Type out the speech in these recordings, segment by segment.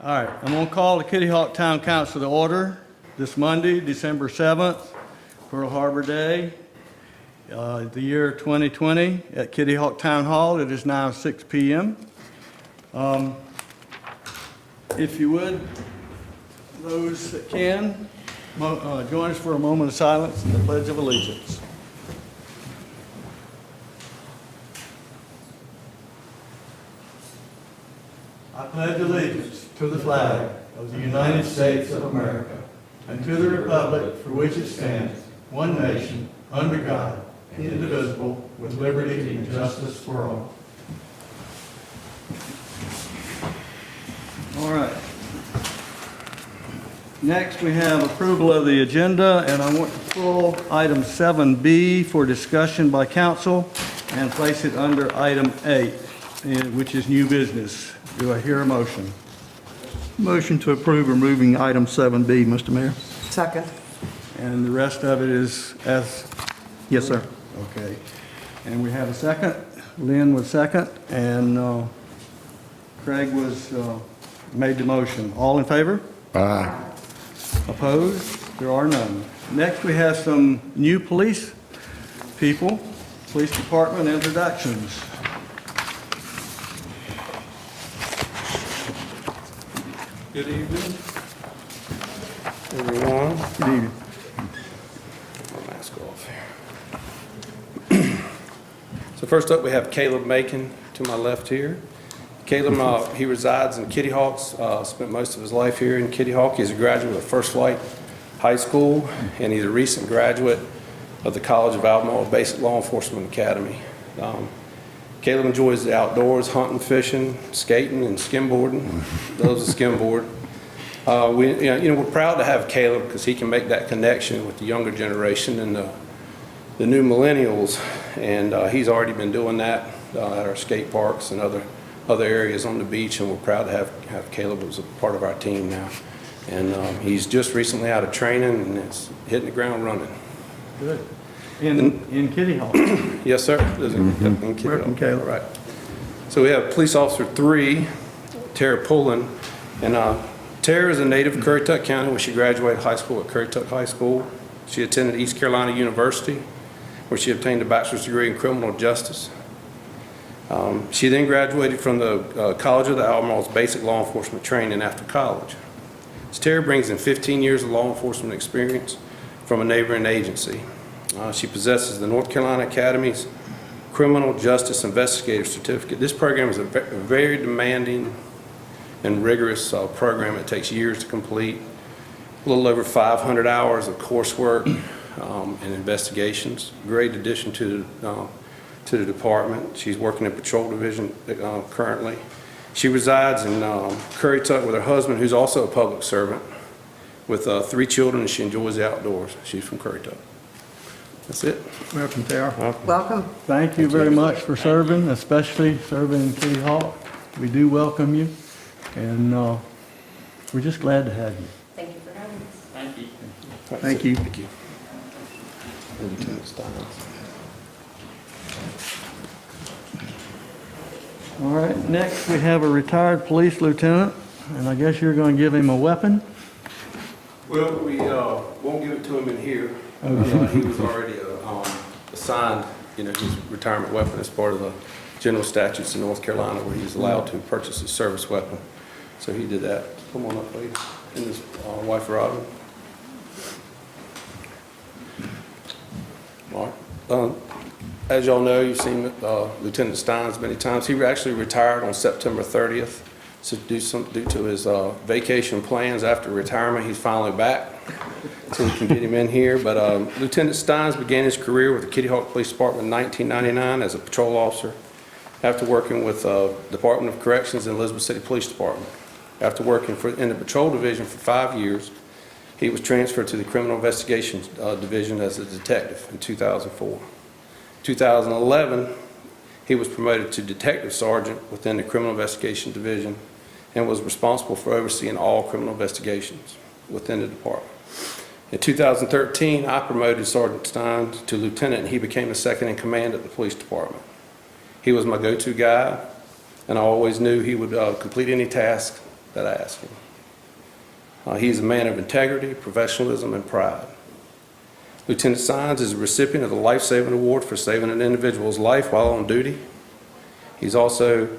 All right, I'm going to call the Kitty Hawk Town Council to order this Monday, December 7th, Pearl Harbor Day, the year 2020 at Kitty Hawk Town Hall. It is now 6 p.m. If you would, those that can, join us for a moment of silence and the Pledge of Allegiance. I pledge allegiance to the flag of the United States of America and to the republic for which it stands, one nation, under God, indivisible, with liberty and justice for all. All right. Next, we have approval of the agenda, and I want to pull item 7B for discussion by council and place it under item 8, which is new business. Do I hear a motion? Motion to approve removing item 7B, Mr. Mayor. Second. And the rest of it is as... Yes, sir. Okay. And we have a second. Lynn was second, and Craig was made the motion. All in favor? Aye. Opposed? There are none. Next, we have some new police people, police department introductions. Good evening. Everyone. Good evening. My mask off here. So first up, we have Caleb Macon to my left here. Caleb, he resides in Kitty Hawk, spent most of his life here in Kitty Hawk. He's a graduate of First Flight High School, and he's a recent graduate of the College of Albemarle Basic Law Enforcement Academy. Caleb enjoys the outdoors, hunting, fishing, skating, and skimboarding. Loves to skimboard. We're proud to have Caleb because he can make that connection with the younger generation and the new millennials, and he's already been doing that at our skate parks and other areas on the beach, and we're proud to have Caleb as a part of our team now. And he's just recently out of training and is hitting the ground running. Good. In Kitty Hawk. Yes, sir. In Kitty Hawk. Welcome, Caleb. All right. So we have Police Officer 3, Tara Pullen, and Tara is a native of Currituck County, where she graduated high school at Currituck High School. She attended East Carolina University, where she obtained a bachelor's degree in criminal justice. She then graduated from the College of the Albemarle's Basic Law Enforcement Training after college. So Tara brings in 15 years of law enforcement experience from a neighboring agency. She possesses the North Carolina Academy's Criminal Justice Investigator Certificate. This program is a very demanding and rigorous program. It takes years to complete, a little over 500 hours of coursework and investigations. Great addition to the department. She's working in Patrol Division currently. She resides in Currituck with her husband, who's also a public servant, with 3 children, and she enjoys the outdoors. She's from Currituck. That's it. Welcome, Tara. Welcome. Thank you very much for serving, especially serving in Kitty Hawk. We do welcome you, and we're just glad to have you. Thank you for having us. Thank you. Thank you. Thank you. Lieutenant Stiles. All right, next we have a retired police lieutenant, and I guess you're going to give him a weapon? Well, we won't give it to him in here. He was already assigned, his retirement weapon as part of the general statutes in North Carolina, where he's allowed to purchase a service weapon. So he did that. Come on up, ladies. And his wife, Robin. Mark. As y'all know, you've seen Lieutenant Steins many times. He actually retired on September 30th. So due to his vacation plans after retirement, he's finally back, so we can get him in here. But Lieutenant Steins began his career with the Kitty Hawk Police Department in 1999 as a patrol officer, after working with Department of Corrections and Elizabeth City Police Department. After working in the Patrol Division for 5 years, he was transferred to the Criminal Investigations Division as a detective in 2004. 2011, he was promoted to Detective Sergeant within the Criminal Investigation Division and was responsible for overseeing all criminal investigations within the department. In 2013, I promoted Sergeant Stein to lieutenant, and he became the second in command at the police department. He was my go-to guy, and I always knew he would complete any task that I ask him. He's a man of integrity, professionalism, and pride. Lieutenant Sines is a recipient of the Life Saving Award for saving an individual's life while on duty. He's also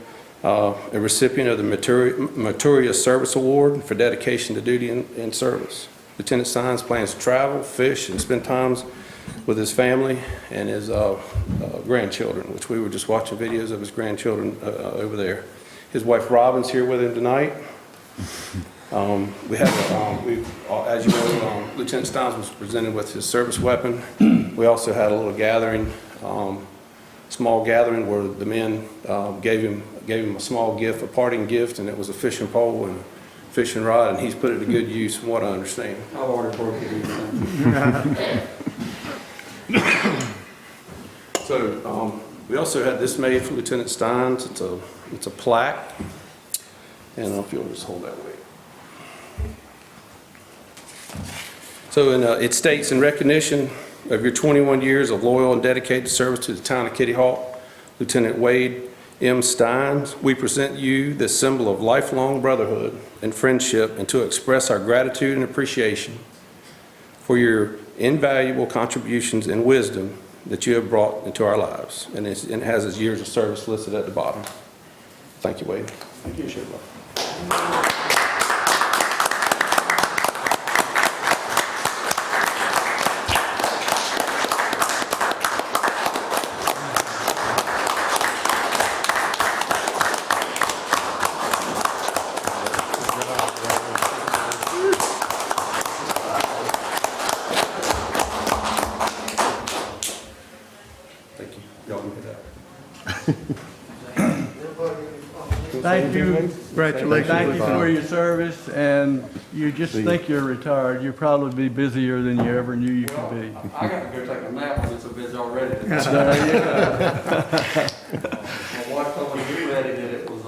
a recipient of the Meritorious Service Award for dedication to duty and service. Lieutenant Sines plans to travel, fish, and spend times with his family and his grandchildren, which we were just watching videos of his grandchildren over there. His wife Robin's here with him tonight. As you know, Lieutenant Sines was presented with his service weapon. We also had a little gathering, small gathering where the men gave him a small gift, a parting gift, and it was a fishing pole and fishing rod, and he's put it to good use from what I understand. I've already broke it. So we also had this made for Lieutenant Steins. It's a plaque, and if you'll just hold that way. So it states, in recognition of your 21 years of loyal and dedicated service to the town of Kitty Hawk, Lieutenant Wade M. Steins, we present you this symbol of lifelong brotherhood and friendship, and to express our gratitude and appreciation for your invaluable contributions and wisdom that you have brought into our lives. And it has his years of service listed at the bottom. Thank you, Wade. Thank you, Shirley. Thank you. Y'all can get that. Thank you. Congratulations. Thank you for your service, and you just think you're retired. You'll probably be busier than you ever knew you could be. I got to go take a nap. I've been so busy already. There you go. My wife told me to get ready that it was,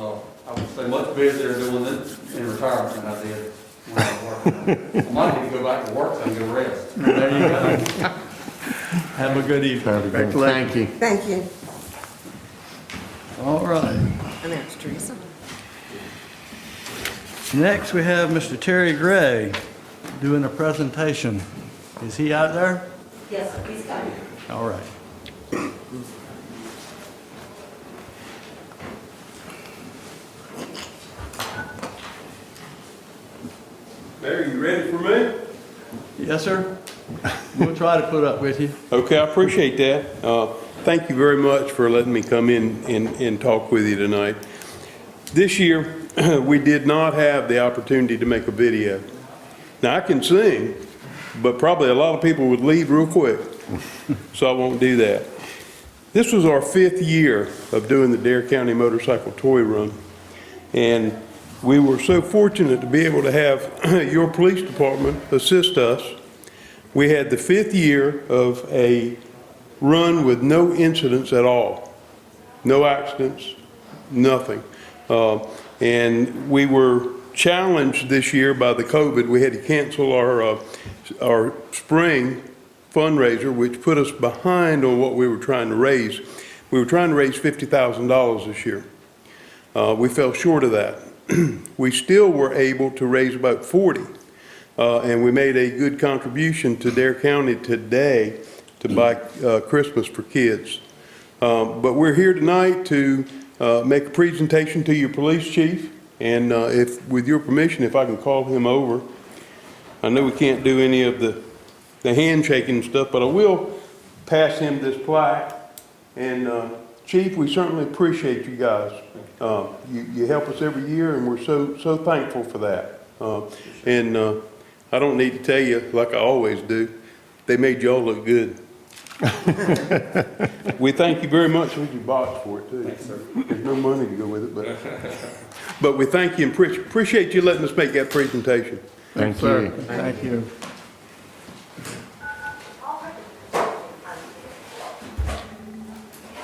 I would say, much busier doing this in retirement than I did when I was working. I might need to go back to work and go rest. There you go. Have a good evening. Thank you. Thank you. All right. And that's Teresa. Next, we have Mr. Terry Gray doing a presentation. Is he out there? Yes, he's coming. All right. Mayor, you ready for me? Yes, sir. We'll try to put up with you. Okay, I appreciate that. Thank you very much for letting me come in and talk with you tonight. This year, we did not have the opportunity to make a video. Now, I can sing, but probably a lot of people would leave real quick, so I won't do that. This was our 5th year of doing the Dare County Motorcycle Toy Run, and we were so fortunate to be able to have your police department assist us. We had the 5th year of a run with no incidents at all. No accidents, nothing. And we were challenged this year by the COVID. We had to cancel our spring fundraiser, which put us behind on what we were trying to raise. We were trying to raise $50,000 this year. We fell short of that. We still were able to raise about 40, and we made a good contribution to Dare County today to buy Christmas for kids. But we're here tonight to make a presentation to your police chief, and if, with your permission, if I can call him over. I know we can't do any of the handshaking stuff, but I will pass him this plaque. And Chief, we certainly appreciate you guys. You help us every year, and we're so thankful for that. And I don't need to tell you, like I always do, they made y'all look good. We thank you very much. We give box for it too. Thanks, sir. There's no money to go with it, but we thank you and appreciate you letting us make that presentation. Thank Sir, you. thank you.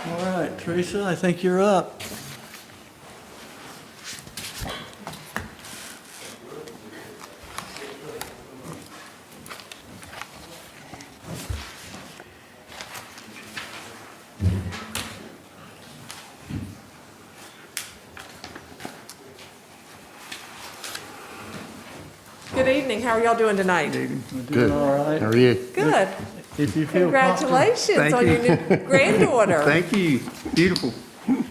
All right, Teresa, I think you're up. Good evening. How are y'all doing tonight? Doing all right. How are you? Good. If you feel comfortable. Congratulations Thank on you. your new granddaughter. Thank you. Beautiful.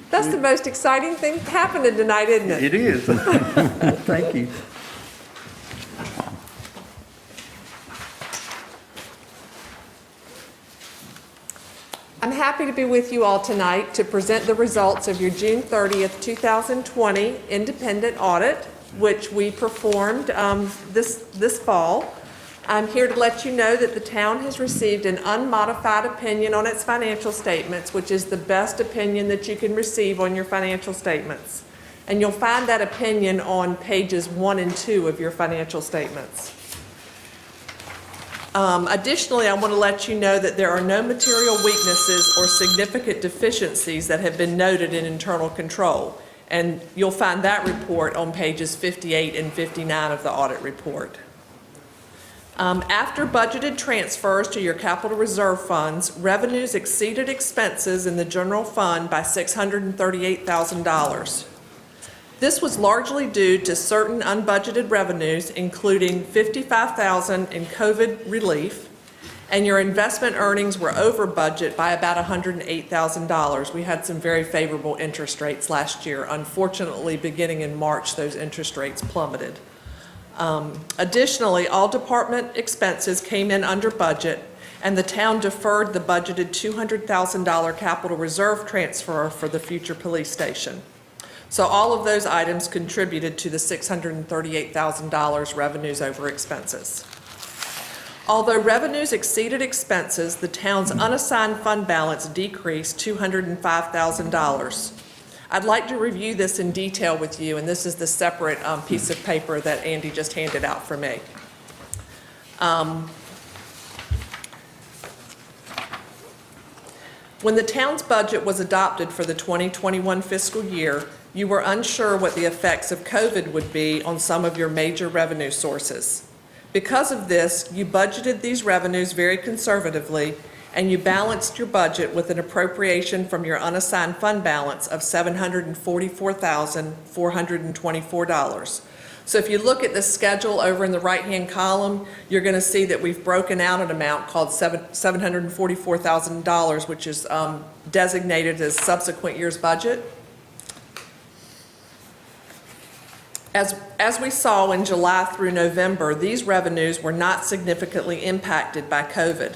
That's the most exciting thing happening tonight, isn't it? It is. Thank you. I'm happy to be with you all tonight to present the results of your June 30th, 2020 independent audit, which we performed this fall. I'm here to let you know that the town has received an unmodified opinion on its financial statements, which is the best opinion that you can receive on your financial statements. And you'll find that opinion on pages 1 and 2 of your financial statements. Additionally, I want to let you know that there are no material weaknesses or significant deficiencies that have been noted in internal control. And you'll find that report on pages 58 and 59 of the audit report. After budgeted transfers to your capital reserve funds, revenues exceeded expenses in the general fund by $638,000. This was largely due to certain unbudgeted revenues, including $55,000 in COVID relief, and your investment earnings were over budget by about $108,000. We had some very favorable interest rates last year. Unfortunately, beginning in March, those interest rates plummeted. Additionally, all department expenses came in under budget, and the town deferred the budgeted $200,000 capital reserve transfer for the future police station. So all of those items contributed to the $638,000 revenues over expenses. Although revenues exceeded expenses, the town's unassigned fund balance decreased $205,000. I'd like to review this in detail with you, and this is the separate piece of paper that Andy just handed out for me. When the town's budget was adopted for the 2021 fiscal year, you were unsure what the effects of COVID would be on some of your major revenue sources. Because of this, you budgeted these revenues very conservatively, and you balanced your budget with an appropriation from your unassigned fund balance of $744,424. So if you look at the schedule over in the right-hand column, you're going to see that we've broken out an amount called $744,000, which is designated as subsequent year's budget. As we saw in July through November, these revenues were not significantly impacted by COVID.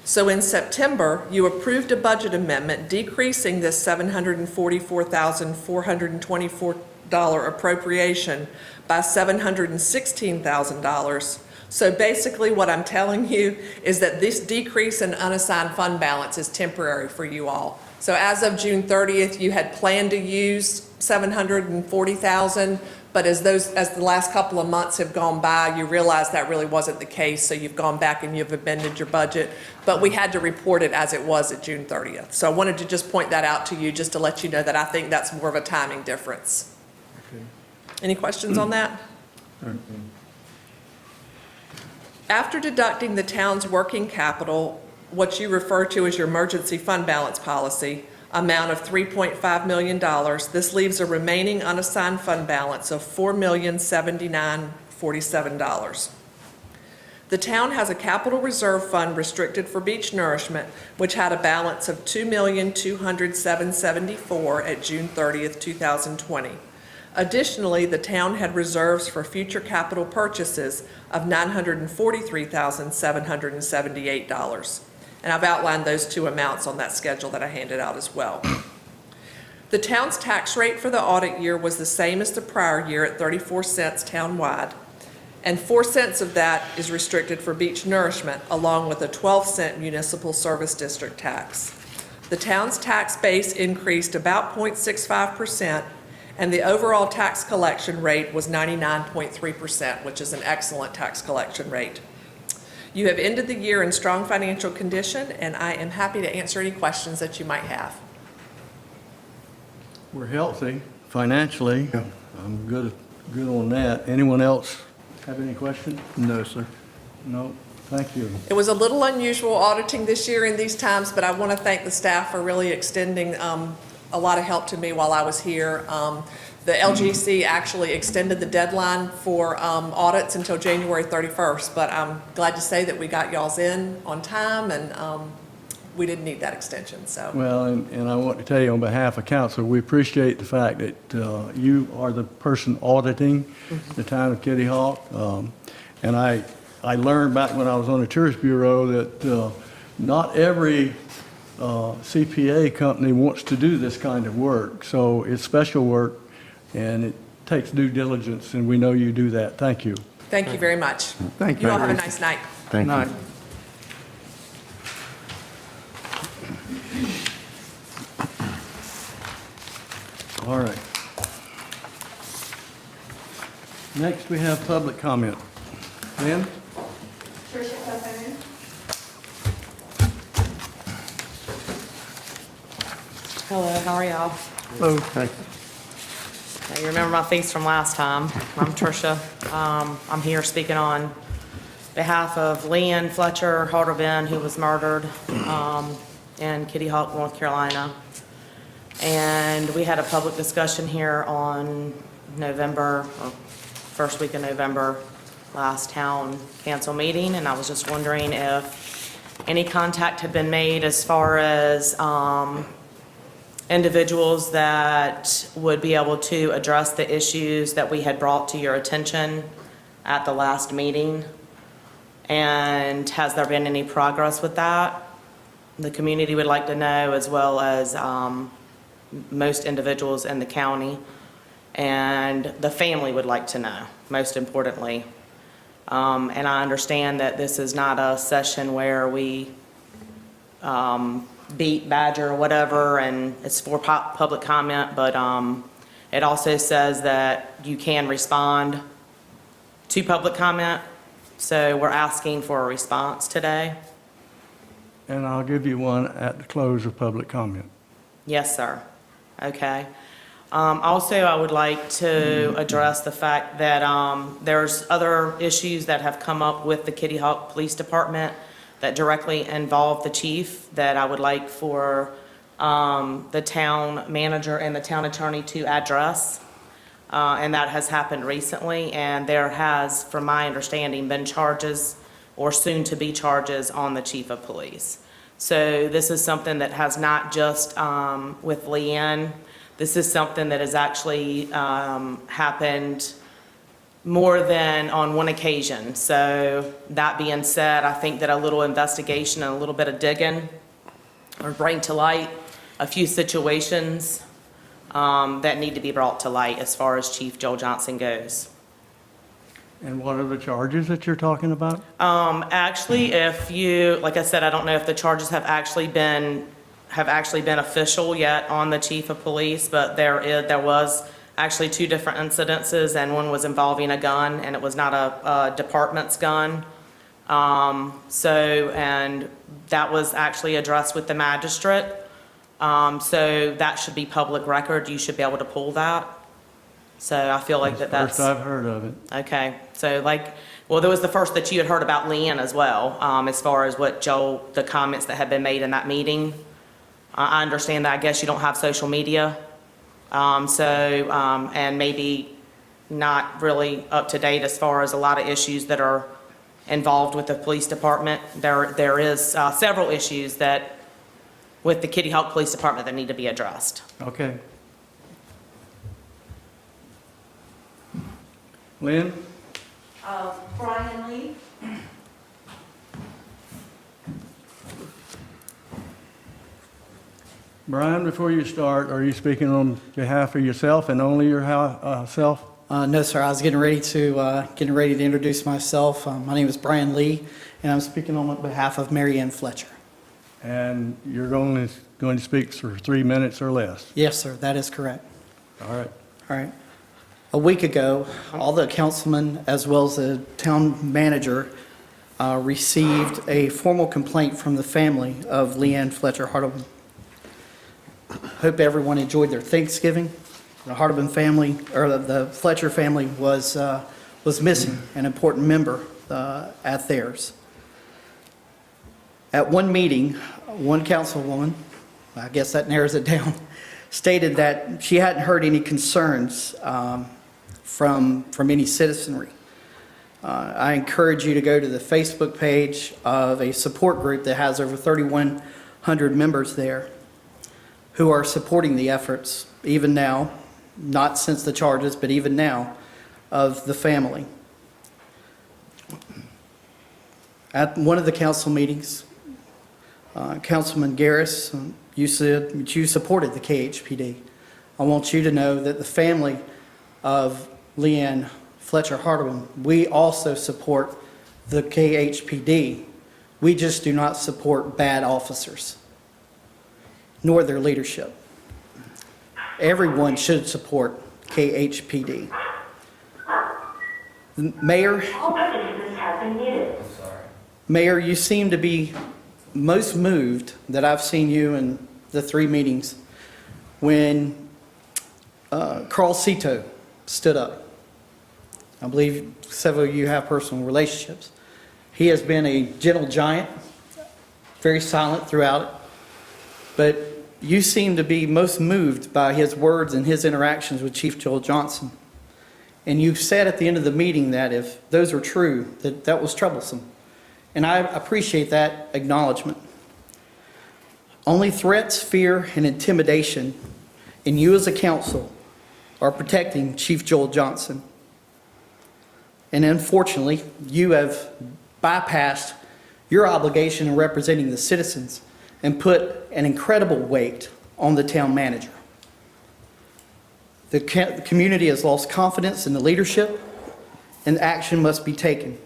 So in September, you approved a budget amendment decreasing this $744,424 appropriation by $716,000. So basically what I'm telling you is that this decrease in unassigned fund balance is temporary for you all. So as of June 30th, you had planned to use $740,000, but as the last couple of months have gone by, you realize that really wasn't the case, so you've gone back and you've amended your budget, but we had to report it as it was at June 30th. So I wanted to just point that out to you, just to let you know that I think that's more of a timing difference. Okay. Any questions on that? After deducting the town's working capital, what you refer to as your emergency fund balance policy, amount of $3.5 million, this leaves a remaining unassigned fund balance of $4,079,047. The town has a capital reserve fund restricted for beach nourishment, which had a balance of $2,207,774 at June 30th, 2020. Additionally, the town had reserves for future capital purchases of $943,778. And I've outlined those two amounts on that schedule that I handed out as well. The town's tax rate for the audit year was the same as the prior year at 34 cents townwide, and 4 cents of that is restricted for beach nourishment, along with a 12-cent municipal service district tax. The town's tax base increased about 0.65%, and the overall tax collection rate was 99.3%, which is an excellent tax collection rate. You have ended the year in strong financial condition, and I am happy to answer any questions that you might have. We're healthy financially. I'm good on that. Anyone else have any questions? No, sir. No? Thank you. It was a little unusual auditing this year in these times, but I want to thank the staff for really extending a lot of help to me while I was here. The LGC actually extended the deadline for audits until January 31st, but I'm glad to say that we got y'all's in on time, and we didn't need that extension, so. Well, and I want to tell you on behalf of council, we appreciate the fact that you are the person auditing the town of Kitty Hawk. And I learned back when I was on the Tourist Bureau that not every CPA company wants to do this kind of work. So it's special work, and it takes due diligence, and we know you do that. Thank you. Thank you very much. Thank you. You all have a nice night. Thank you. All right. Next, we have public comment. Lynn? Tricia Copeland. Hello, how are y'all? Hello. Hey. Now, you remember my face from last time. I'm Tricia. I'm here speaking on behalf of Leanne Fletcher Halderman, who was murdered in Kitty Hawk, North Carolina. And we had a public discussion here on first week of November, last town council meeting, and I was just wondering if any contact had been made as far as individuals that would be able to address the issues that we had brought to your attention at the last meeting. And has there been any progress with that? The community would like to know, as well as most individuals in the county. And the family would like to know, most importantly. And I understand that this is not a session where we beat, badger, or whatever, and it's for public comment, but it also says that you can respond to public comment. So we're asking for a response today. And I'll give you one at the close of public comment. Yes, sir. Okay. Also, I would like to address the fact that there's other issues that have come up with the Kitty Hawk Police Department that directly involve the chief that I would like for the town manager and the town attorney to address. And that has happened recently, and there has, from my understanding, been charges or soon to be charges on the chief of police. So this is something that has not just with Leanne. This is something that has actually happened more than on one occasion. So that being said, I think that a little investigation and a little bit of digging or bring to light a few situations that need to be brought to light as far as Chief Joel Johnson goes. And what are the charges that you're talking about? Actually, if you, like I said, I don't know if the charges have actually been official yet on the chief of police, but there was actually two different incidences, and one was involving a gun, and it was not a department's gun. And that was actually addressed with the magistrate. So that should be public record. You should be able to pull that. So I feel like that's... First I've heard of it. Okay, so there was the first that you had heard about Leanne as well, as far as what Joel, the comments that had been made in that meeting. I understand that I guess you don't have social media, and maybe not really up to date as far as a lot of issues that are involved with the police department. There is several issues that with the Kitty Hawk Police Department that need to be addressed. Okay. Lynn? Brian Lee. Brian, before you start, are you speaking on behalf of yourself and only yourself? No, sir. I was getting ready to introduce myself. My name is Brian Lee, and I'm speaking on behalf of Mary Ann Fletcher. And you're going to speak for 3 minutes or less? Yes, sir. That is correct. All right. All right. A week ago, all the councilmen as well as the town manager received a formal complaint from the family of Leanne Fletcher Hardeman. Hope everyone enjoyed their Thanksgiving. The Hardeman family, or the Fletcher family, was missing an important member at theirs. At one meeting, one councilwoman, I guess that narrows it down, stated that she hadn't heard any concerns from any citizenry. I encourage you to go to the Facebook page of a support group that has over 3,100 members there who are supporting the efforts, even now, not since the charges, but even now, of the family. At one of the council meetings, Councilman Garris, you said that you supported the KHPD. I want you to know that the family of Leanne Fletcher Hardeman, we also support the KHPD. We just do not support bad officers, nor their leadership. Everyone should support KHPD. Mayor, All participants have been muted. Mayor, you seem to be most moved that I've seen you in the 3 meetings when Carl Cito stood up. I believe several of you have personal relationships. He has been a gentle giant, very silent throughout it, but you seem to be most moved by his words and his interactions with Chief Joel Johnson. And you said at the end of the meeting that if those were true, that was troublesome. And I appreciate that acknowledgement. Only threats, fear, and intimidation in you as a council are protecting Chief Joel Johnson. And unfortunately, you have bypassed your obligation in representing the citizens and put an incredible weight on the town manager. The community has lost confidence in the leadership, and action must be taken.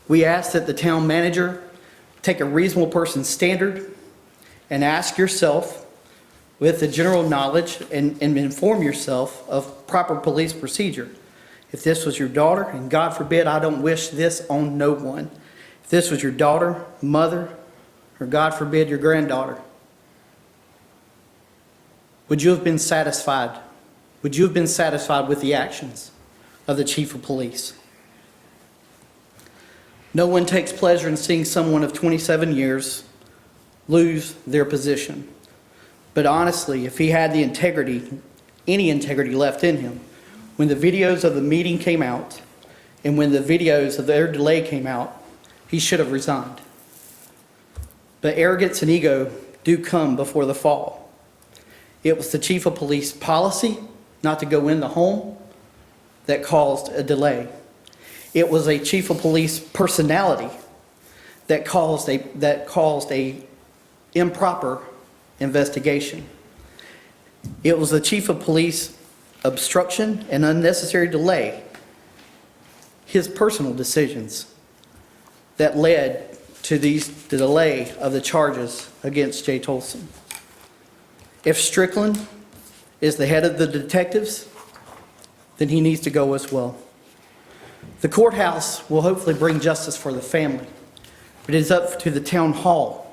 We ask that the town manager take a reasonable person's standard and ask yourself with the general knowledge and inform yourself of proper police procedure. If this was your daughter, and God forbid, I don't wish this on no one. If this was your daughter, mother, or God forbid, your granddaughter, would you have been satisfied? Would you have been satisfied with the actions of the chief of police? No one takes pleasure in seeing someone of 27 years lose their position. But honestly, if he had the integrity, any integrity left in him, when the videos of the meeting came out and when the videos of their delay came out, he should have resigned. But arrogance and ego do come before the fall. It was the chief of police policy not to go in the home that caused a delay. It was a chief of police personality that caused a improper investigation. It was the chief of police obstruction and unnecessary delay, his personal decisions, that led to the delay of the charges against Jay Tolson. If Strickland is the head of the detectives, then he needs to go as well. The courthouse will hopefully bring justice for the family, but it is up to the town hall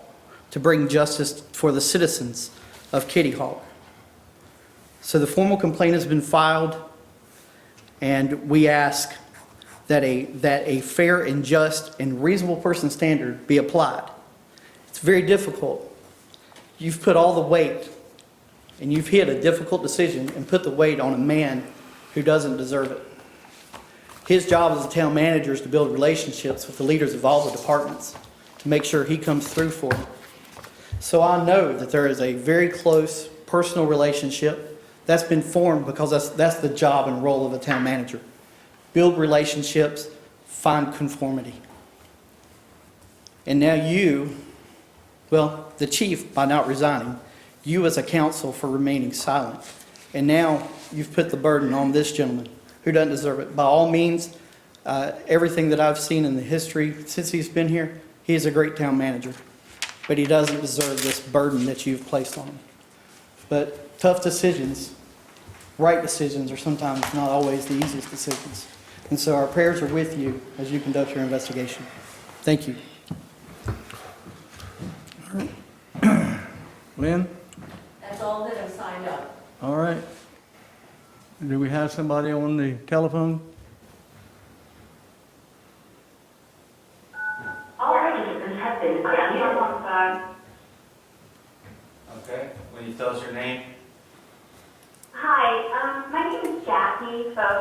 to bring justice for the citizens of Kitty Hawk. So the formal complaint has been filed, and we ask that a fair and just and reasonable person standard be applied. It's very difficult. You've put all the weight, and you've hit a difficult decision and put the weight on a man who doesn't deserve it. His job as a town manager is to build relationships with the leaders of all the departments to make sure he comes through for them. So I know that there is a very close personal relationship that's been formed because that's the job and role of a town manager. Build relationships, find conformity. And now you, well, the chief, by not resigning, you as a council for remaining silent. And now you've put the burden on this gentleman who doesn't deserve it. By all means, everything that I've seen in the history since he's been here, he is a great town manager. But he doesn't deserve this burden that you've placed on him. But tough decisions, right decisions, are sometimes not always the easiest decisions. And so our prayers are with you as you conduct your investigation. Thank you. Lynn? That's all that have signed up. All right. Do we have somebody on the telephone? All participants have been muted. Okay, will you tell us your name?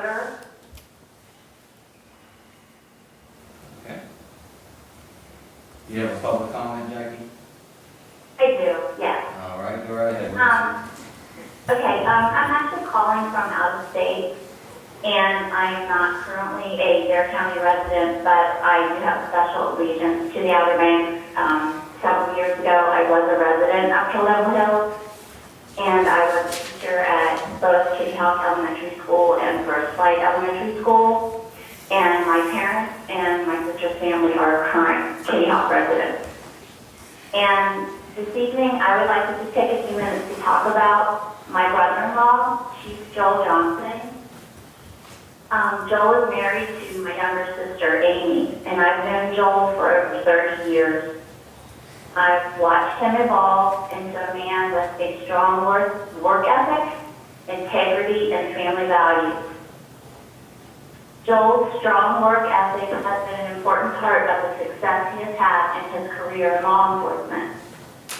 voter. Okay. You have a public comment, Jackie? I do, yes. All right, go right ahead. Okay, I'm actually calling from out of state, and I am not currently a Dare County resident, but I do have special allegiance to the Outer Banks. Several years ago, I was a resident of Level Hills, and I was a teacher at both Kitty Hawk Elementary School and First Flight Elementary School. And my parents and my sister's family are current Kitty Hawk residents. And this evening, I would like to just take a few minutes to talk about my brother-in-law, Chief Joel Johnson. Joel is married to my younger sister, Amy, and I've known Joel for over 30 years. I've watched him evolve into a man with a strong work ethic, integrity, and family values. Joel's strong work ethic has been an important part of the success he has had in his career in law enforcement.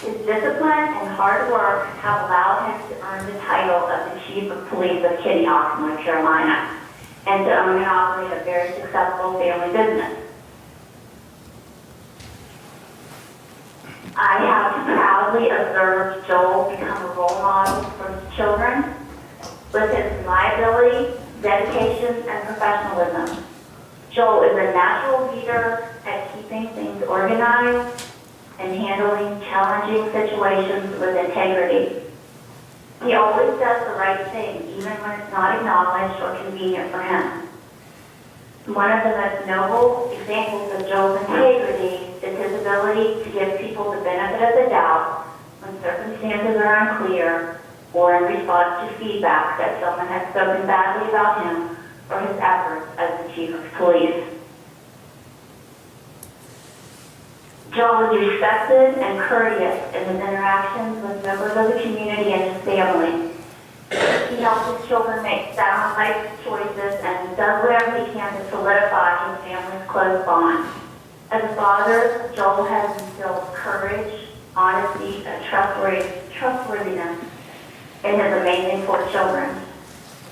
His discipline and hard work have allowed him to earn the title of the Chief of Police of Kitty Hawk, North Carolina, and to own and operate a very successful family business. I have proudly observed Joel become a role model for his children with his reliability, dedication, and professionalism. Joel is a natural leader at keeping things organized and handling challenging situations with integrity. He always does the right thing, even when it's not acknowledged or convenient for him. One of the most noble examples of Joel's integrity is his ability to give people the benefit of the doubt when circumstances are unclear or in response to feedback that someone has spoken badly about him or his efforts as the Chief of Police. Joel is respected and courteous in his interactions with members of the community and his family. He helps his children make sound life choices and does whatever he can to solidify his family's close bond. As a father, Joel has instilled courage, honesty, and trustworthiness in his amazing four children.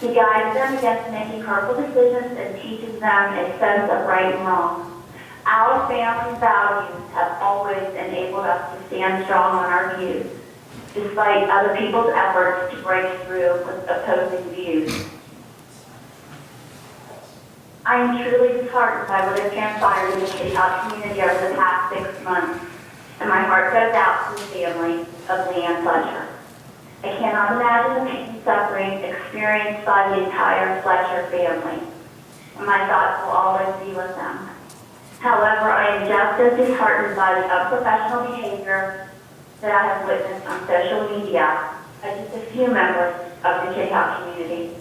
He guides them against making hurtful decisions and teaches them a sense of right and wrong. Our family values have always enabled us to stand strong on our views, despite other people's efforts to break through with opposing views. I am truly disheartened by what has transpired in the Kitty Hawk community over the past 6 months, and my heart goes out to the family of Leanne Fletcher. I cannot imagine the pain and suffering experienced by the entire Fletcher family, and my thoughts will always be with them. However, I am just as disheartened by the unprofessional behavior that I have witnessed on social media by just a few members of the Kitty Hawk community.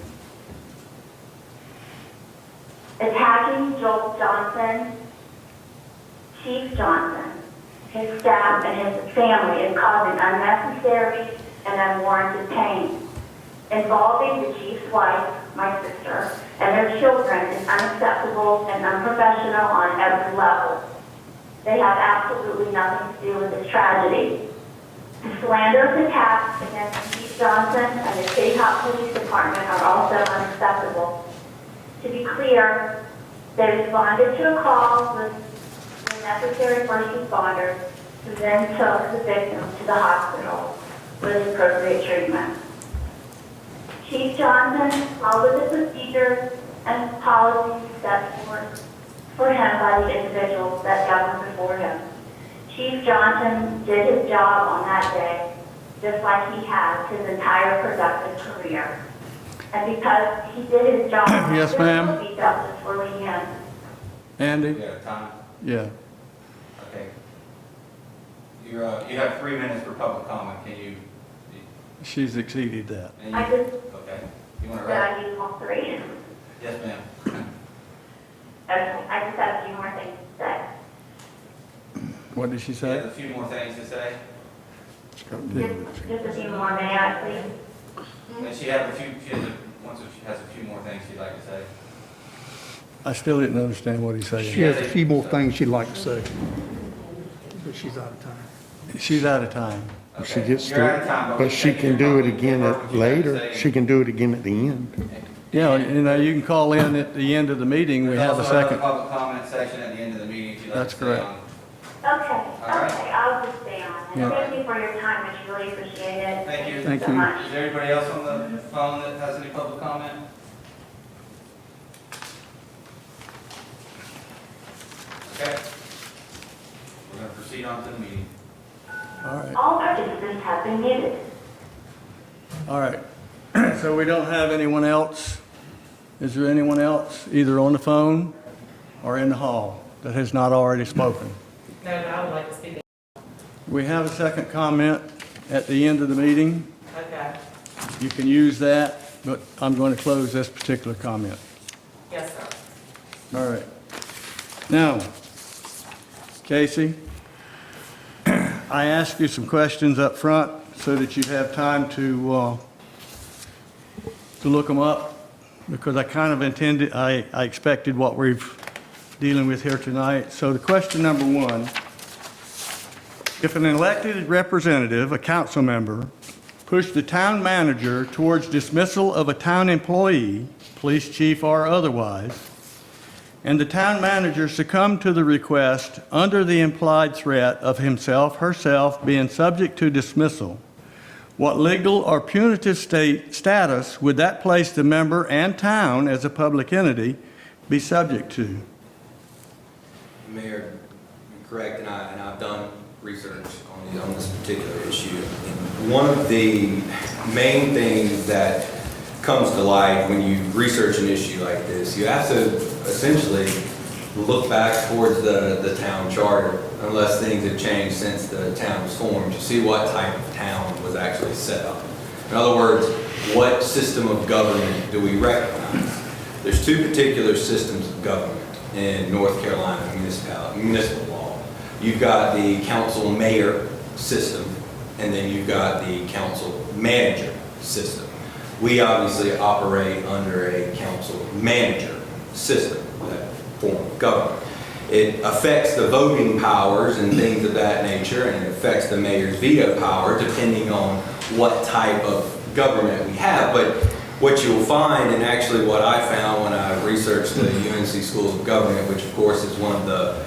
Attacking Joel Johnson, Chief Johnson, his staff, and his family is causing unnecessary and unwarranted pain. Involving the chief's wife, my sister, and their children is unacceptable and unprofessional on every level. They have absolutely nothing to do with this tragedy. The slanderous attacks against Chief Johnson and the Kitty Hawk Police Department are also unacceptable. To be clear, they responded to a call with the necessary first responders who then took the victim to the hospital with appropriate treatment. Chief Johnson followed the procedures and policies set forth for him by the individuals that governed before him. Chief Johnson did his job on that day, just like he has his entire productive career. And because he did his job, Yes, ma'am. there will be justice for Leanne. Andy? You got time? Yeah. Okay. You have 3 minutes for public comment. Can you? She's exceeded that. I just Okay. You want to said wrap? I use all three. Yes, ma'am. Okay, I just have a few more things to say. What did she She has say? a few more things to say. Just a few more, may I please? And she has a few more things she'd like to say. I still didn't understand what he's She saying. has a few more things she'd like to say, but she's out of time. She's out of time. Okay. She gets You're out of to, time, but we she take can your do it public again input, what you got to later. say. She can do it again at the end. Yeah, you can call in at the end of the meeting. We have a There's also second. another public comment section at the end of the meeting if you'd like That's to stay correct. on. Okay, right. okay, I'll just stay on. Yeah. And thank you for your time, I really appreciate it. Thank you. Thank so you. much. Is there anybody else on the phone that has any public comment? Okay. We're going to proceed on to the meeting. All right. All participants have been muted. All right. So we don't have anyone else? Is there anyone else, either on the phone or in the hall, that has not already spoken? No, I would like to speak. We have a second comment at the end of the meeting. Okay. You can use that, but I'm going to close this particular comment. Yes, sir. All right. Now, Casey, I asked you some questions up front so that you have time to look them up, because I kind of intended, I expected what we're dealing with here tonight. So the question number one, if an elected representative, a council member, pushed the town manager towards dismissal of a town employee, police chief or otherwise, and the town manager succumbed to the request under the implied threat of himself, herself being subject to dismissal, what legal or punitive status would that place the member and town as a public entity be subject to? Mayor, you're correct, and I've done research on this particular issue. And one of the main things that comes to light when you research an issue like this, you have to essentially look back towards the town charter, unless things have changed since the town was formed, to see what type of town was actually set up. In other words, what system of government do we recognize? There's two particular systems of government in North Carolina municipal law. You've got the council mayor system, and then you've got the council manager system. We obviously operate under a council manager system, that form of government. It affects the voting powers and things of that nature, and it affects the mayor's veto power depending on what type of government we have. But what you'll find, and actually what I found when I researched the UNC Schools of Government, which of course is one of the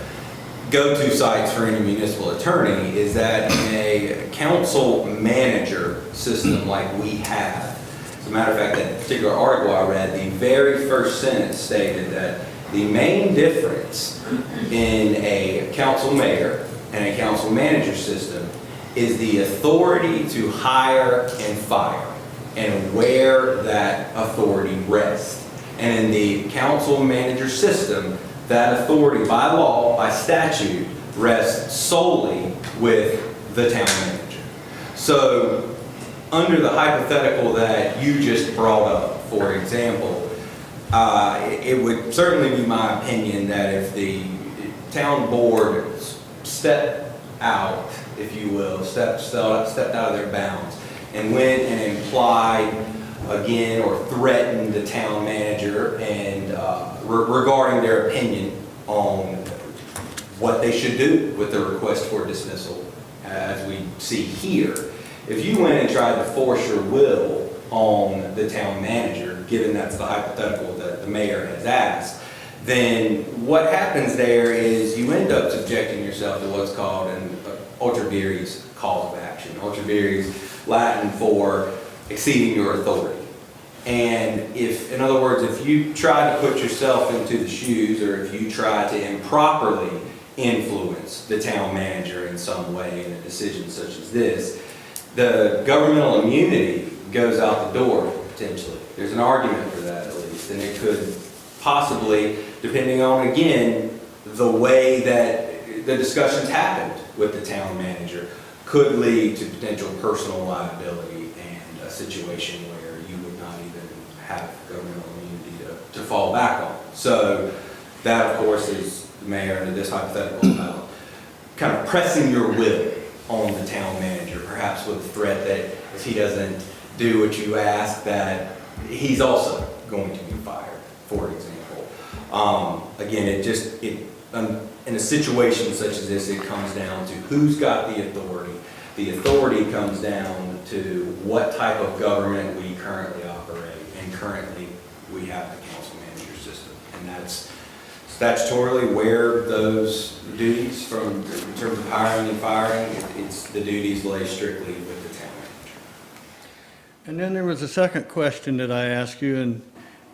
go-to sites for any municipal attorney, is that in a council manager system like we have, as a matter of fact, that particular article I read, the very first sentence stated that the main difference in a council mayor and a council manager system is the authority to hire and fire and where that authority rests. And in the council manager system, that authority by law, by statute, rests solely with the town manager. So under the hypothetical that you just brought up, for example, it would certainly be my opinion that if the town board stepped out, if you will, stepped out of their bounds and went and implied again or threatened the town manager and regarding their opinion on what they should do with the request for dismissal, as we see here. If you went and tried to force your will on the town manager, given that's the hypothetical that the mayor has asked, then what happens there is you end up subjecting yourself to what's called an ultra vires cause of action. Ultra vires, Latin for exceeding your authority. And if, in other words, if you try to put yourself into the shoes, or if you try to improperly influence the town manager in some way in a decision such as this, the governmental immunity goes out the door, potentially. There's an argument for that, at least, and it could possibly, depending on, again, the way that the discussions happened with the town manager, could lead to potential personal liability and a situation where you would not even have governmental immunity to fall back on. So that, of course, is the mayor under this hypothetical about kind of pressing your will on the town manager, perhaps with the threat that if he doesn't do what you ask, that he's also going to be fired, for example. Again, in a situation such as this, it comes down to who's got the authority. The authority comes down to what type of government we currently operate, and currently we we have the council manager system. And that's statutorily where those duties from, in terms of hiring and firing, it's the duties lay strictly with the town manager. And then there was a second question that I asked you, and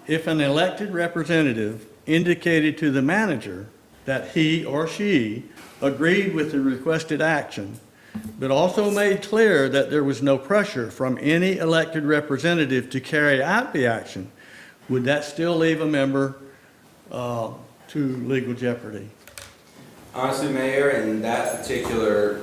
if an elected representative indicated to the manager that he or she agreed with the requested action, but also made clear that there was no pressure from any elected representative to carry out the action, would that still leave a member to legal jeopardy? Honestly, Mayor, in that particular,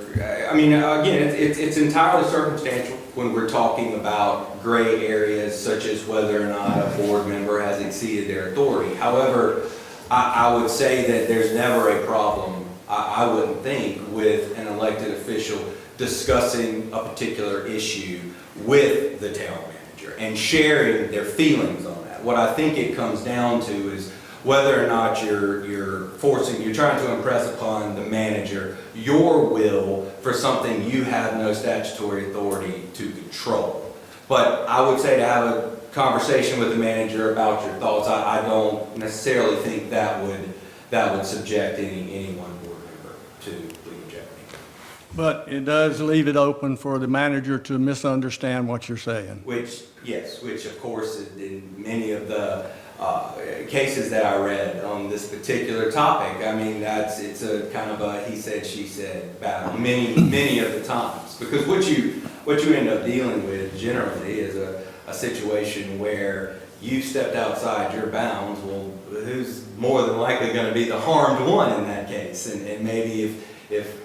I mean, again, it's entirely circumstantial when we're talking about gray areas such as whether or not a board member has exceeded their authority. However, I would say that there's never a problem, I wouldn't think, with an elected official discussing a particular issue with the town manager and sharing their feelings on that. What I think it comes down to is whether or not you're trying to impress upon the manager your will for something you have no statutory authority to control. But I would say to have a conversation with the manager about your thoughts, I don't necessarily think that would subject any one board member to legal jeopardy. But it does leave it open for the manager to misunderstand what you're saying. Which of course in many of the cases that I read on this particular topic, I mean, it's a kind of a he said, she said battle many of the times. Because what you end up dealing with generally is a situation where you stepped outside your bounds. Well, who's more than likely going to be the harmed one in that case? And maybe if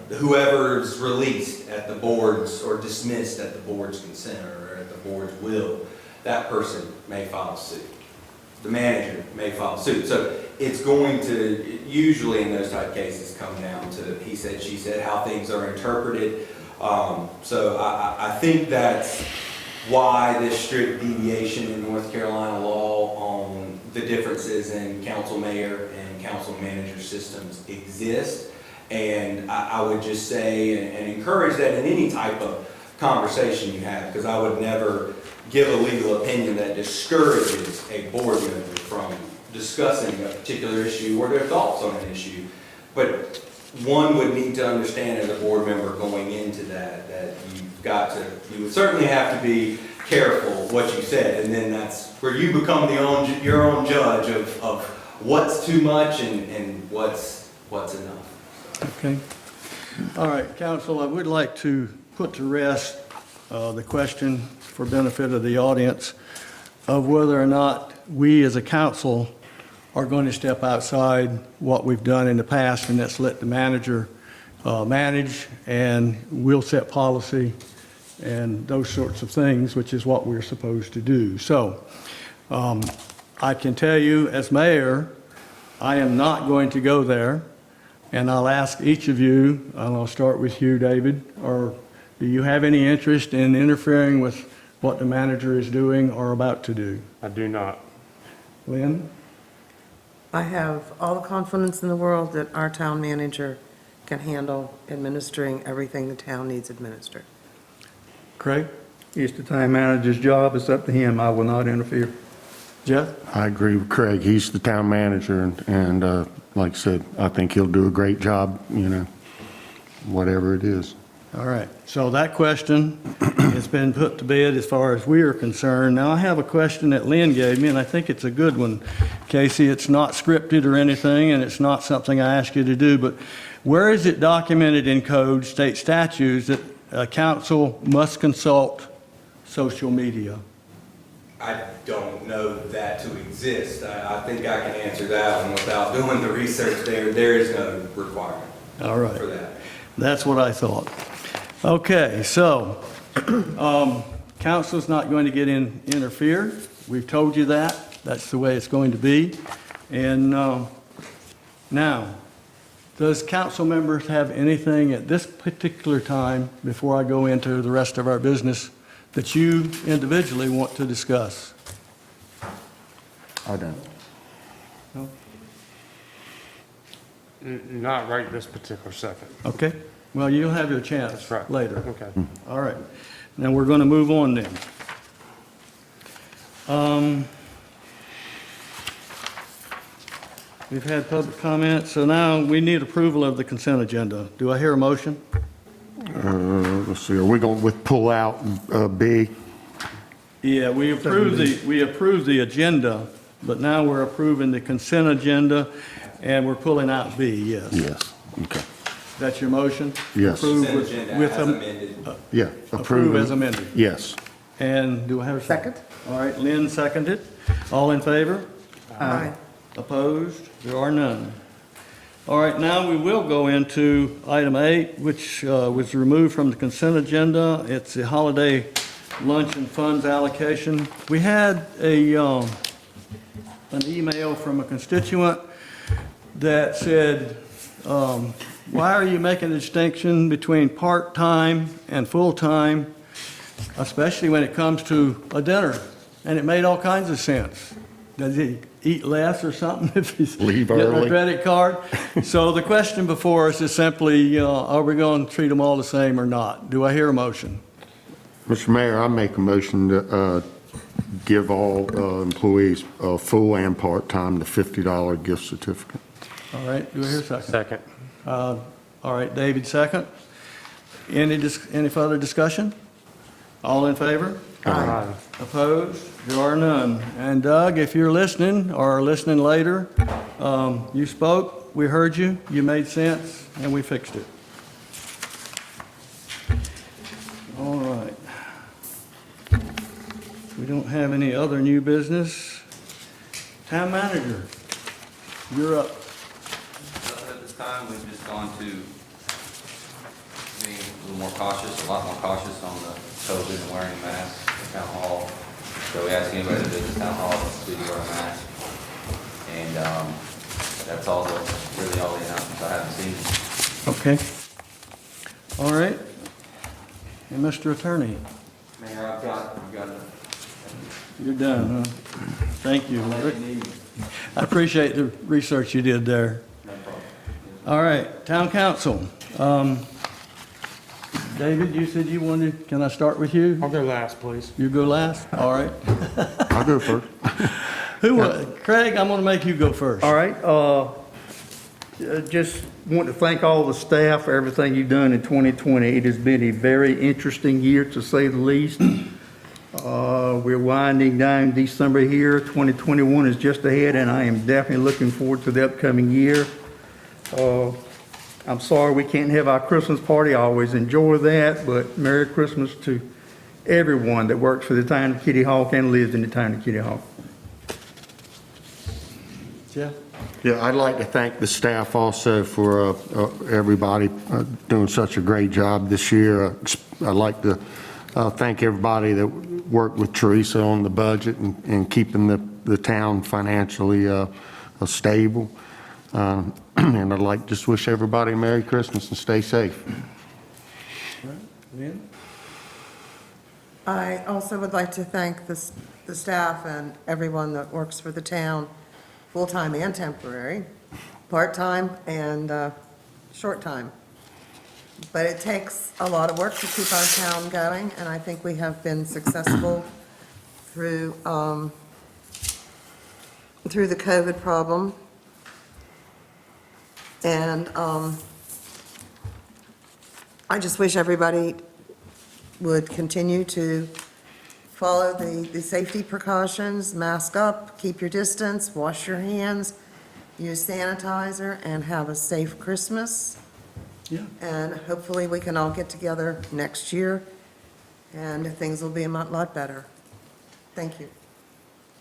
whoever's released at the board's or dismissed at the board's consent or at the board's will, that person may file suit. The manager may file suit. So it's going to, usually in those type cases, come down to he said, she said, how things are interpreted. So I think that's why this strict deviation in North Carolina law on the differences in council mayor and council manager systems exist. And I would just say and encourage that in any type of conversation you have, because I would never give a legal opinion that discourages a board member from discussing a particular issue or their thoughts on an issue. But one would need to understand as a board member going into that you would certainly have to be careful what you said, and then that's where you become your own judge of what's too much and what's enough. Okay. All right, council, I would like to put to rest the question for benefit of the audience of whether or not we as a council are going to step outside what we've done in the past, and that's let the manager manage, and we'll set policy and those sorts of things, which is what we're supposed to do. So I can tell you as mayor, I am not going to go there, and I'll ask each of you, and I'll start with you, David, or do you have any interest in interfering with what the manager is doing or about to do? I do not. Lynn? I have all the confidence in the world that our town manager can handle administering everything the town needs administered. Craig? It's the town manager's job. It's up to him. I will not interfere. Jeff? I agree with Craig. He's the town manager, and like I said, I think he'll do a great job, whatever it is. All right, so that question has been put to bed as far as we are concerned. Now, I have a question that Lynn gave me, and I think it's a good one, Casey. It's not scripted or anything, and it's not something I ask you to do, but where is it documented in code, state statutes, that a council must consult social media? I don't know that to exist. I think I can answer that one without doing the research there. There is no requirement All right. for that. That's what I thought. Okay, so council's not going to get interfere. We've told you that. That's the way it's going to be. And now, does council members have anything at this particular time, before I go into the rest of our business, that you individually want to discuss? I don't. No? Not right this particular second. Okay. Well, you'll have your chance That's right. later. Okay. All right. Now, we're going to move on then. We've had public comment, so now we need approval of the consent agenda. Do I hear a motion? Let's see, are we going with pull out B? Yeah, we approved the agenda, but now we're approving the consent agenda, and we're pulling out B, yes. Yes, okay. That's your motion? Yes. Approve Consent with- agenda with as am- amended. Yeah. Approve as amended. Yes. And do I have a second? All right, Lynn seconded. All in favor? Aye. Opposed? There are none. All right, now we will go into item 8, which was removed from the consent agenda. It's the holiday lunch and funds allocation. We had an email from a constituent that said, why are you making a distinction between part-time and full-time, especially when it comes to a dinner? And it made all kinds of sense. Does he eat less or something if he's Leave getting a early. credit card? So the question before us is simply, are we going to treat them all the same or not? Do I hear a motion? Mr. Mayor, I make a motion to give all employees full and part-time the $50 gift certificate. All right, do I hear a second? Second. All right, David, second. Any further discussion? All in favor? Aye. Opposed? There are none. And Doug, if you're listening or are listening later, you spoke, we heard you, you made sense, and we fixed it. All right. We don't have any other new business. Town manager, you're up. At this time, we've just gone to being a little more cautious, a lot more cautious on the COVID and wearing masks at town hall. So we ask anybody to visit town hall to wear a mask. And that's really all the announcements I haven't seen. Okay. All right. And Mr. Attorney, Mayor, I've got you're done, huh? Thank you. I appreciate the research you did there. no problem. All right, Town Council. David, you said you wanted, can I start with you? I'll go last, please. You go last? All right. I'll go first. Craig, I'm going to make you go first. All right, just want to thank all the staff for everything you've done in 2020. It has been a very interesting year, to say the least. We're winding down December here. 2021 is just ahead, and I am definitely looking forward to the upcoming year. I'm sorry we can't have our Christmas party. I always enjoy that, but Merry Christmas to everyone that works for the town of Kitty Hawk and lives in the town of Kitty Hawk. Jeff? Yeah, I'd like to thank the staff also for everybody doing such a great job this year. I'd like to thank everybody that worked with Teresa on the budget and keeping the town financially stable. And I'd like to just wish everybody a Merry Christmas and stay safe. Lynn? I also would like to thank the staff and everyone that works for the town, full-time and temporary, part-time and short-time. But it takes a lot of work to keep our town going, and I think we have been successful through the COVID problem. And I just wish everybody would continue to follow the safety precautions, mask up, keep your distance, wash your hands, use sanitizer, and have a safe Christmas. Yeah. And hopefully we can all get together next year, and things will be a lot better. Thank you.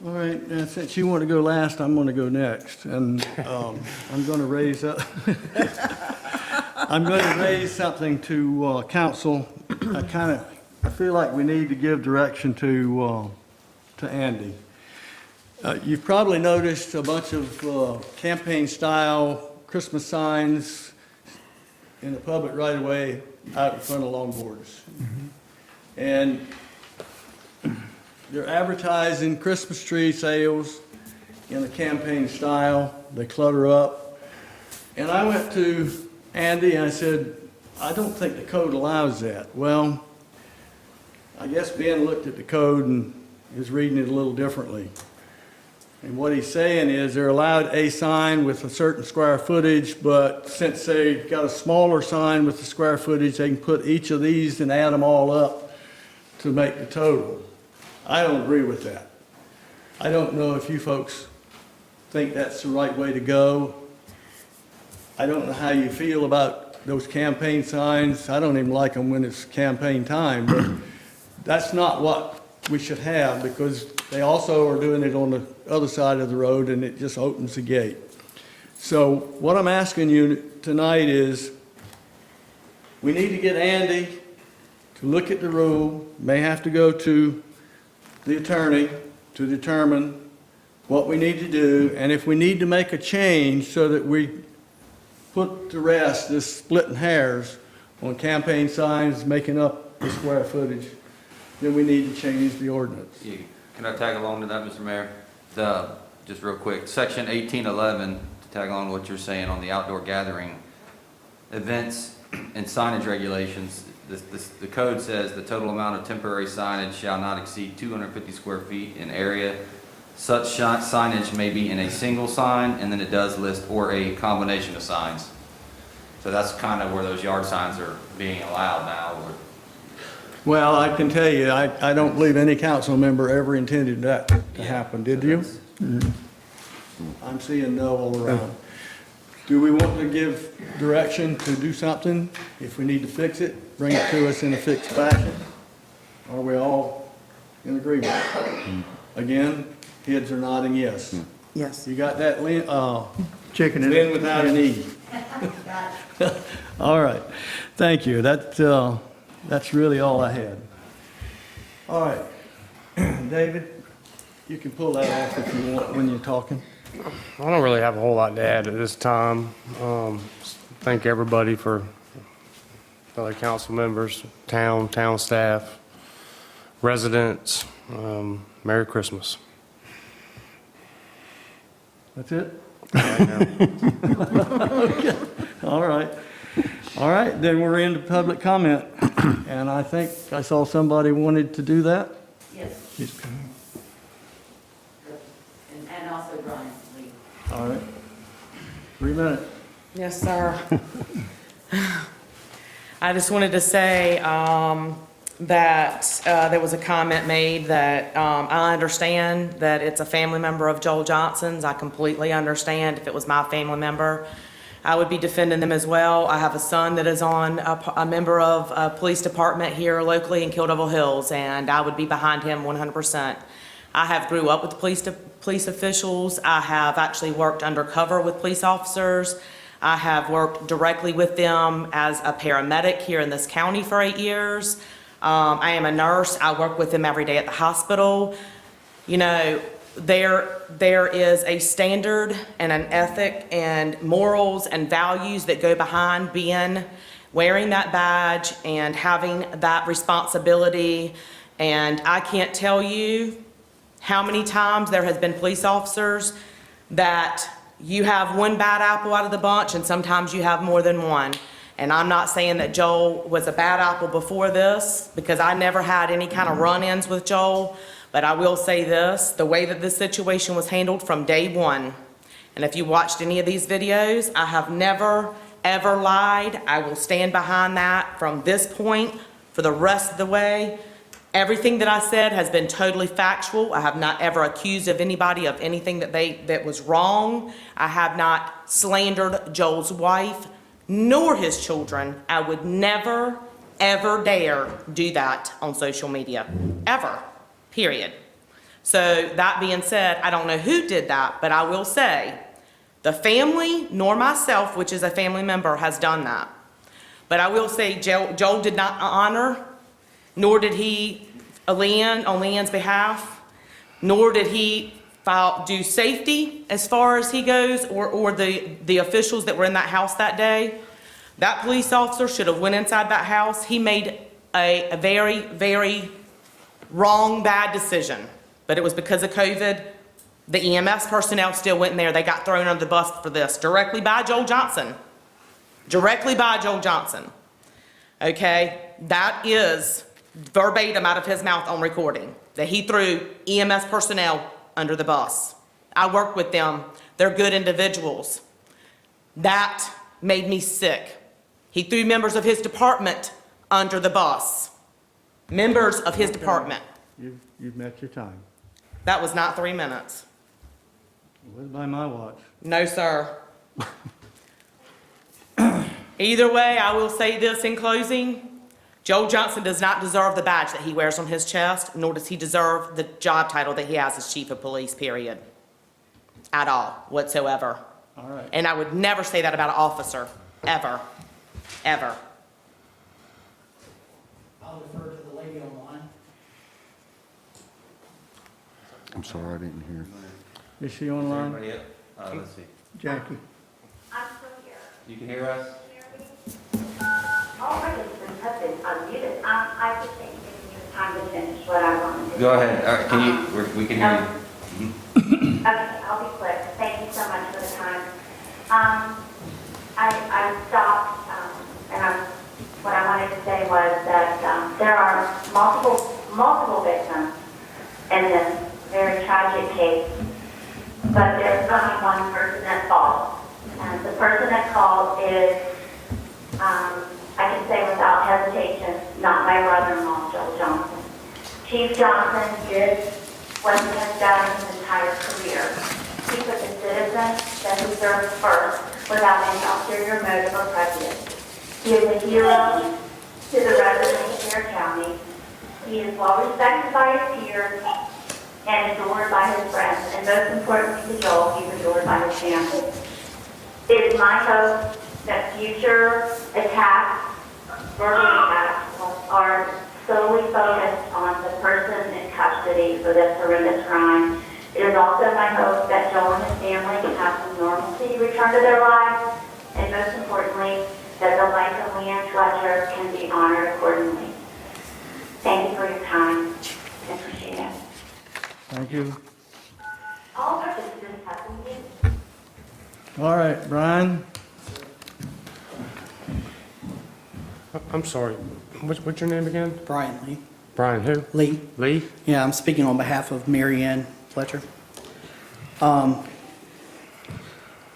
All right, and since you want to go last, I'm going to go next, and I'm going to raise up. I'm going to raise something to council. I feel like we need to give direction to Andy. You've probably noticed a bunch of campaign-style Christmas signs in the public right-of-way out in front of longboards. And they're advertising Christmas tree sales in a campaign style. They clutter up. And I went to Andy and I said, I don't think the code allows that. Well, I guess Ben looked at the code and is reading it a little differently. And what he's saying is they're allowed a sign with a certain square footage, but since they got a smaller sign with the square footage, they can put each of these and add them all up to make the total. I don't agree with that. I don't know if you folks think that's the right way to go. I don't know how you feel about those campaign signs. I don't even like them when it's campaign time, but that's not what we should have, because they also are doing it on the other side of the road, and it just opens the gate. So what I'm asking you tonight is, we need to get Andy to look at the rule, may have to go to the attorney to determine what we need to do, and if we need to make a change so that we put to rest this splitting hairs on campaign signs making up the square footage, then we need to change the ordinance. Yeah, can I tag along to that, Mr. Mayor? Just real quick, section 1811, to tag along to what you're saying on the outdoor gathering events and signage regulations, the code says the total amount of temporary signage shall not exceed 250 square feet in area. Such signage may be in a single sign, and then it does list, or a combination of signs. So that's kind of where those yard signs are being allowed now. Well, I can tell you, I don't believe any council member ever intended that to happen, did you? I'm seeing no all around. Do we want to give direction to do something? If we need to fix it, bring it to us in a fixed fashion? Are we all in agreement? Again, heads are nodding yes. Yes. You got that, Lynn? Chicken and Lynn without an E. All right, thank you. That's really all I had. All right, David, you can pull that off if you want when you're talking. I don't really have a whole lot to add at this time. Thank everybody for other council members, town staff, residents. Merry Christmas. That's it? Right now. Okay. All right. All right, then we're into public comment. And I think I saw somebody wanted to do that. Yes. And also Brian Lee. All right. 3 minutes. Yes, sir. I just wanted to say that there was a comment made that I understand that it's a family member of Joel Johnson's. I completely understand. If it was my family member, I would be defending them as well. I have a son that is on a member of a police department here locally in Kill Devil Hills, and I would be behind him 100%. I have grew up with police officials. I have actually worked undercover with police officers. I have worked directly with them as a paramedic here in this county for 8 years. I am a nurse. I work with them every day at the hospital. You know, there is a standard and an ethic and morals and values that go behind wearing that badge and having that responsibility. And I can't tell you how many times there has been police officers that you have one bad apple out of the bunch, and sometimes you have more than one. And I'm not saying that Joel was a bad apple before this, because I never had any kind of run-ins with Joel. But I will say this, the way that this situation was handled from day one, and if you watched any of these videos, I have never, ever lied. I will stand behind that from this point for the rest of the way. Everything that I said has been totally factual. I have not ever accused of anybody of anything that was wrong. I have not slandered Joel's wife, nor his children. I would never, ever dare do that on social media, ever. Period. So that being said, I don't know who did that, but I will say the family nor myself, which is a family member, has done that. But I will say Joel did not honor, nor did he, on Leanne's behalf, nor did he do safety as far as he goes, or the officials that were in that house that day. That police officer should have went inside that house. He made a very, very wrong, bad decision, but it was because of COVID. The EMS personnel still went in there. They got thrown under the bus for this, directly by Joel Johnson. Directly by Joel Johnson. Okay, that is verbatim out of his mouth on recording, that he threw EMS personnel under the bus. I work with them. They're good individuals. That made me sick. He threw members of his department under the bus. Members of his department. You've met your time. That was not 3 minutes. It was by my watch. No, sir. Either way, I will say this in closing. Joel Johnson does not deserve the badge that he wears on his chest, nor does he deserve the job title that he has as chief of police, period. At all, whatsoever. All right. And I would never say that about an officer, ever, ever. I'll refer to the lady online. I'm sorry, I didn't hear. Is she online? Everybody up? Let's see. Jackie? I'm still here. You can hear us? All participants have been unmuted. I just think giving you time to finish what I wanted to. Go ahead. All right, can you, we can hear you. Okay, I'll be quick. Thank you so much for the time. I stopped, what I wanted to say was that there are multiple victims in this very tragic case, but there's only one person at fault. And the person at fault is, I can say without hesitation, not my brother-in-law, Joel Johnson. Chief Johnson did what he has done his entire career. He put the citizens that he served first without any ulterior motive or prejudice. He is a hero to the residents of Dare County. He is well respected by his peers and adored by his friends. And most importantly to Joel, he's adored by his family. It is my hope that future attacks, verbal attacks, are solely focused on the person in custody for this horrendous crime. It is also my hope that Joel and his family can have some normalcy return to their lives, and most importantly, that the life of Leanne Fletcher can be honored accordingly. Thank you for your time. I appreciate it. Thank you. All participants have been muted. All right, Brian? I'm sorry, what's your name again? Brian Lee. Brian who? Lee. Lee? Yeah, I'm speaking on behalf of Mary Ann Fletcher.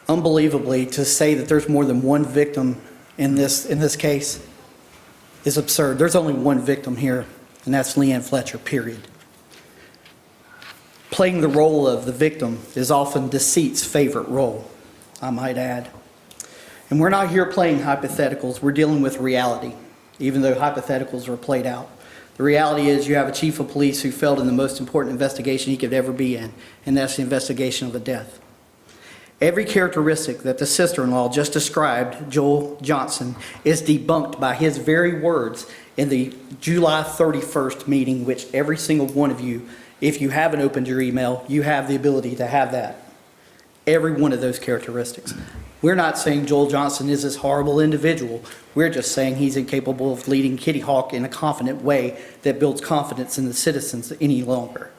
Unbelievably, to say that there's more than one victim in this case is absurd. There's only one victim here, and that's Leanne Fletcher, period. Playing the role of the victim is often deceit's favorite role, I might add. And we're not here playing hypotheticals, we're dealing with reality, even though hypotheticals are played out. The reality is you have a chief of police who failed in the most important investigation he could ever be in, and that's the investigation of a death. Every characteristic that the sister-in-law just described, Joel Johnson, is debunked by his very words in the July 31st meeting, which every single one of you, if you haven't opened your email, you have the ability to have that. Every one of those characteristics. We're not saying Joel Johnson is this horrible individual. We're just saying he's incapable of leading Kitty Hawk in a confident way that builds confidence in the citizens any longer.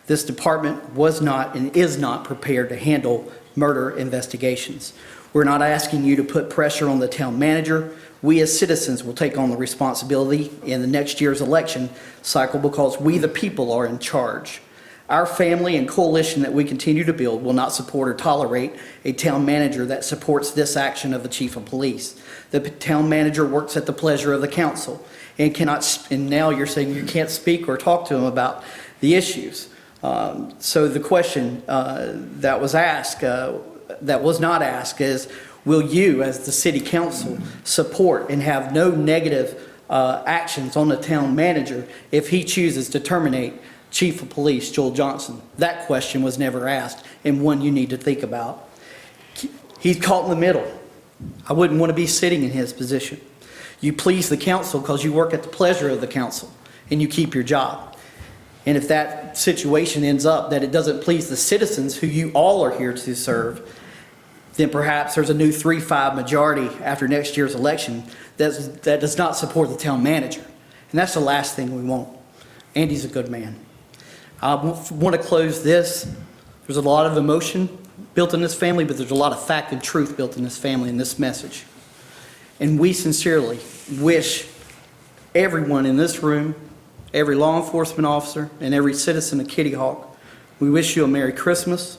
This department was not and is not prepared to handle murder investigations. We're not asking you to put pressure on the town manager. We as citizens will take on the responsibility in the next year's election cycle because we the people are in charge. Our family and coalition that we continue to build will not support or tolerate a town manager that supports this action of the chief of police. The town manager works at the pleasure of the council and cannot, and now you're saying you can't speak or talk to him about the issues. So the question that was asked, that was not asked is, will you as the city council support and have no negative actions on the town manager if he chooses to terminate Chief of Police Joel Johnson? That question was never asked, and one you need to think about. He's caught in the middle. I wouldn't want to be sitting in his position. You please the council because you work at the pleasure of the council, and you keep your job. And if that situation ends up that it doesn't please the citizens who you all are here to serve, then perhaps there's a new 3-5 majority after next year's election that does not support the town manager. And that's the last thing we want. Andy's a good man. I want to close this. There's a lot of emotion built in this family, but there's a lot of fact and truth built in this family in this message. And we sincerely wish everyone in this room, every law enforcement officer, and every citizen of Kitty Hawk, we wish you a Merry Christmas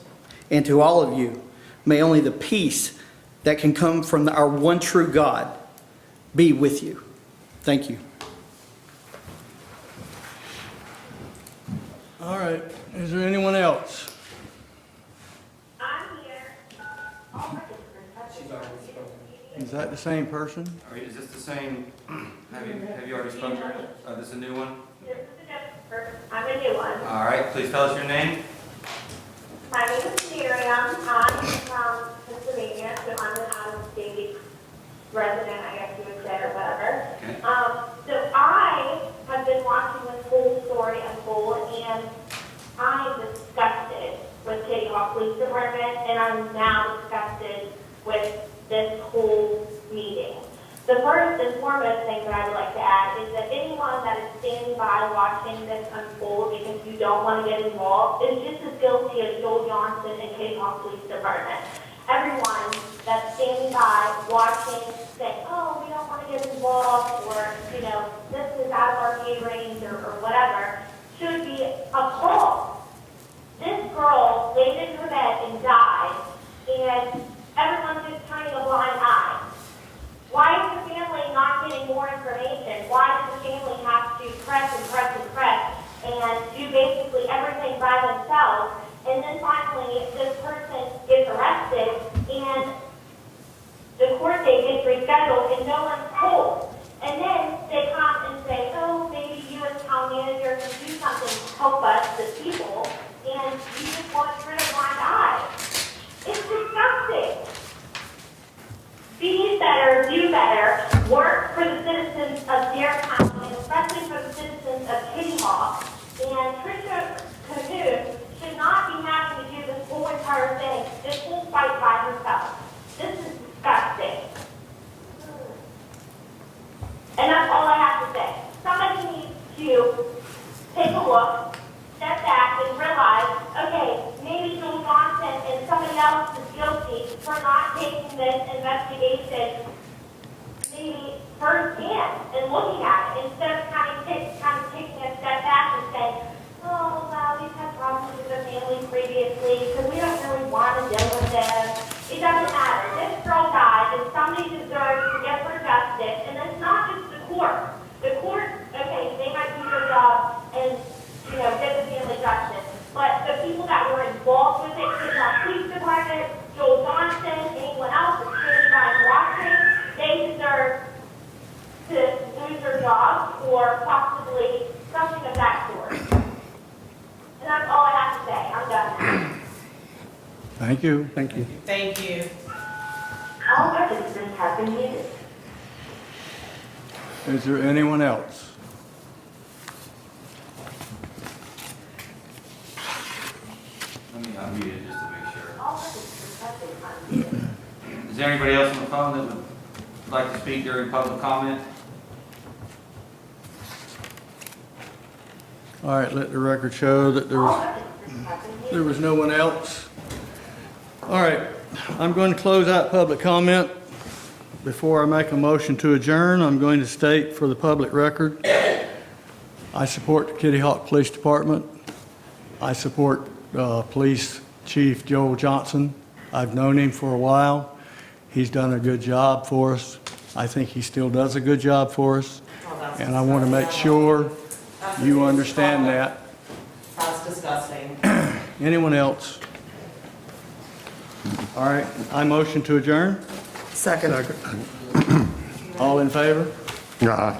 And to all of you, may only the peace that can come from our one true God be with you. Thank you. All right, is there anyone else? I'm here. Is that the same person? Is this the same, have you already spoken to her? Oh, this is a new one? This is a different person. I'm a new one. All right, please tell us your name. My name is Miriam. I'm from Pennsylvania, so I'm an out-of-state resident, I guess you would say, or whatever. Okay. So I have been watching this whole story unfold, and I'm disgusted with Kitty Hawk Police Department, and I'm now disgusted with this whole meeting. The first and foremost thing that I would like to add is that anyone that is standing by watching this unfold because you don't want to get involved is just as guilty as Joel Johnson and Kitty Hawk Police Department. Everyone that's standing by watching, saying, oh, we don't want to get involved, or, you know, this is out of our pay range, or whatever, should be appalled. This girl laid in her bed and died, and everyone's just turning a blind eye. Why is the family not getting more information? Why does the family have to press and press and press and do basically everything by themselves? And then finally, this person gets arrested and the court date gets rescheduled and no one's told. And then they come and say, oh, maybe you as town manager can do something to help us, the people, and you just want to turn a blind eye. It's disgusting. Be better, do better, work for the citizens of Dare County, and especially for the citizens of Kitty Hawk. And Tricia Cahoon should not be having to do this whole entire thing, this whole fight by herself. This is disgusting. And that's all I have to say. Somebody needs to take a look, step back, and realize, okay, maybe Joel Johnson and somebody else is guilty for not taking this investigation maybe firsthand and looking at it instead of kind of taking a step back and saying, oh, well, we've had problems with the family previously, so we don't really want to deal with them. It doesn't matter. This girl died, and somebody deserves to get her justice, and it's not just the court. The court, okay, they might do their job and, you know, get the family justice. But the people that were involved with it, the police department, Joel Johnson, anyone else that's standing by and watching, they deserve to lose their jobs or possibly something of that sort. And that's all I have to say. I'm done. Thank you. Thank you. Thank you. All participants have been muted. Is there anyone else? Let me unmute it just to make sure. All participants have been unmuted. Is there anybody else on the phone that would like to speak during public comment? All right, let the record show that there was no one else. All right, I'm going to close out public comment. Before I make a motion to adjourn, I'm going to state for the public record, I support the Kitty Hawk Police Department. I support Police Chief Joel Johnson. I've known him for a while. He's done a good job for us. I think he still does a good job for us. And I want to make sure you understand that. That's disgusting. Anyone else? All right, I motion to adjourn. Second. All in favor? Aye.